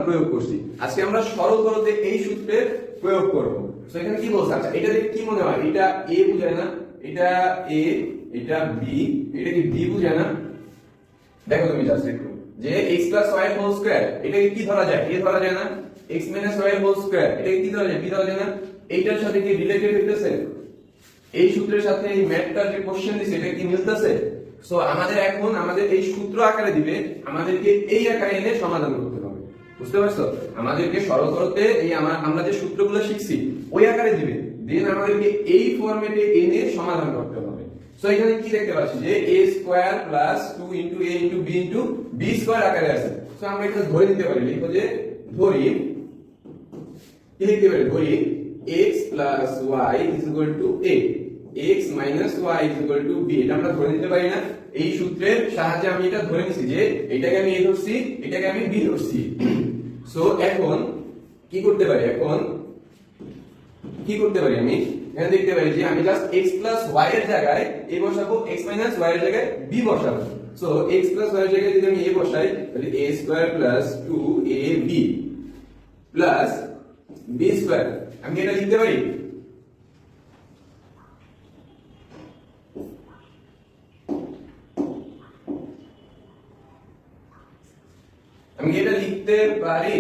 প্রয়োগ করছি। আজকে আমরা সরল করতে এই সূত্রের প্রয়োগ করব। তো এখানে কি বলছে, আচ্ছা এটা দেখে কি মনে হয়, এটা a বুঝায় না, এটা a, এটা b, এটা কি b বুঝায় না? দেখো তুমি জাস্ট একটু যে x y হোল স্কয়ার এটাকে কি ধরা যায়, a ধরা যায় না? x y হোল স্কয়ার এটাকে কি ধরা যায়, b ধরা যায় না? এইটার সাথে কি রিলেটেড হইতেছে? এই সূত্রের সাথে এই ম্যাথটার যে কোশ্চেন দিছে এটা কি মিলতেছে? সো আমাদের এখন আমাদের এই সূত্র আকারে দিবে, আমাদেরকে এই আকারে এনে সমাধান করতে হবে। বুঝতে পারছো? আমাদেরকে সরল করতে এই আমরা যে সূত্রগুলো শিখছি ওই আকারে দিবে, দেন আমাদেরকে এই ফরম্যাটে এনে সমাধান করতে হবে। সো এখানে কি দেখতে পাচ্ছি যে a square plus 2 into a into b into b square আকারে আছে। সো আমরা এটা ধরে নিতে পারি, লিখো যে ধরি কি লিখতে পারি, ধরি x plus y is equal to a, x minus y is equal to b। এটা আমরা ধরে নিতে পারি না? এই সূত্রের সাহায্যে আমি এটা ধরে নিছি যে এটাকে আমি a ধরছি, এটাকে আমি b ধরছি। সো এখন কি করতে পারি, এখন কি করতে পারি, আমি এখানে দেখতে পারি যে আমি জাস্ট x plus y এর জায়গায় a বসাবো, x minus y এর জায়গায় b বসাবো। সো x plus y এর জায়গায় যদি আমি a বসাই তাহলে a square plus 2ab plus b square, আমি এটা লিখতে পারি। আমি এটা লিখতে পারি,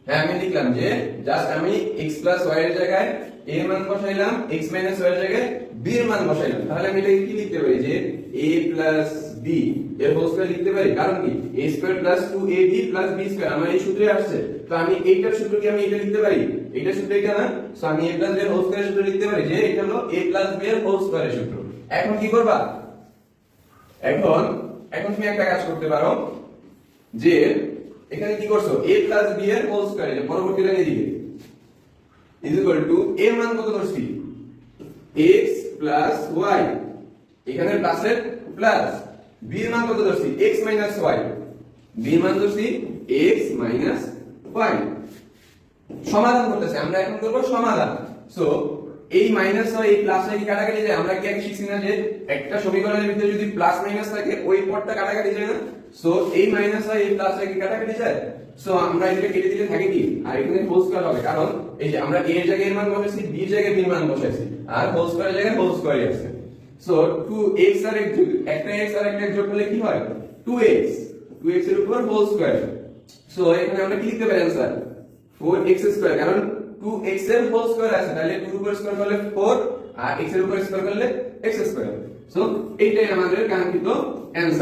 হ্যাঁ আমি লিখলাম যে জাস্ট আমি x plus y এর জায়গায় a এর মান বসাইলাম, x minus y এর জায়গায় b এর মান বসাইলাম। তাহলে আমি এটাকে কি লিখতে পারি যে a plus b এর হোল স্কয়ার লিখতে পারি। কারণ কি a square plus 2ab plus b square আমার এই সূত্রে আসছে। তো আমি এইটার সূত্র কি আমি এটা লিখতে পারি, এইটার সূত্র এটা না? সো আমি a plus b এর হোল স্কয়ারের সূত্র লিখতে পারি যে এটা হলো a plus b এর হোল স্কয়ারের সূত্র। এখন কি করবা, এখন তুমি একটা কাজ করতে পারো যে এখানে কি করছো, a plus b এর হোল স্কয়ার, এটা পরবর্তী লাইনে দিবে ইজ ইকুয়াল টু a মান কত ধরছি, x plus y, এখানে প্লাসের প্লাস, b এর মান কত ধরছি, x minus y, b এর মান ধরছি x minus y। সমাধান করতেছে, আমরা এখন করব সমাধান। সো এই মাইনাস হয় এই প্লাস হয় কি কাটাকাটি যায়? আমরা কি আগে শিখছি না যে একটা সমীকরণের ভিতরে যদি প্লাস মাইনাস থাকে ওই পদটা কাটাকাটি যায় না? সো এই মাইনাস হয় এই প্লাস হয় কি কাটাকাটি যায়? সো আমরা এটা কেটে দিলে থাকে কি, আর এখানে হোল স্কয়ার হবে, কারণ এই যে আমরা a এর জায়গায় এর মান বসাইছি, b এর জায়গায় b এর মান বসাইছি, আর হোল স্কয়ারের জায়গায় হোল স্কয়ারই আছে। সো 2x আর একটা x আর একটা যোগ করলে কি হয়, 2x, 2x এর উপর হোল স্কয়ার। সো এখানে আমরা কি লিখতে পারি आंसर 4x স্কয়ার, কারণ 2x এর হোল স্কয়ার আছে, তাহলে 2 উপর স্কয়ার করলে 4 আর x এর উপর স্কয়ার করলে x স্কয়ার। সো এইটাই আমাদের কাঙ্ক্ষিত आंसर।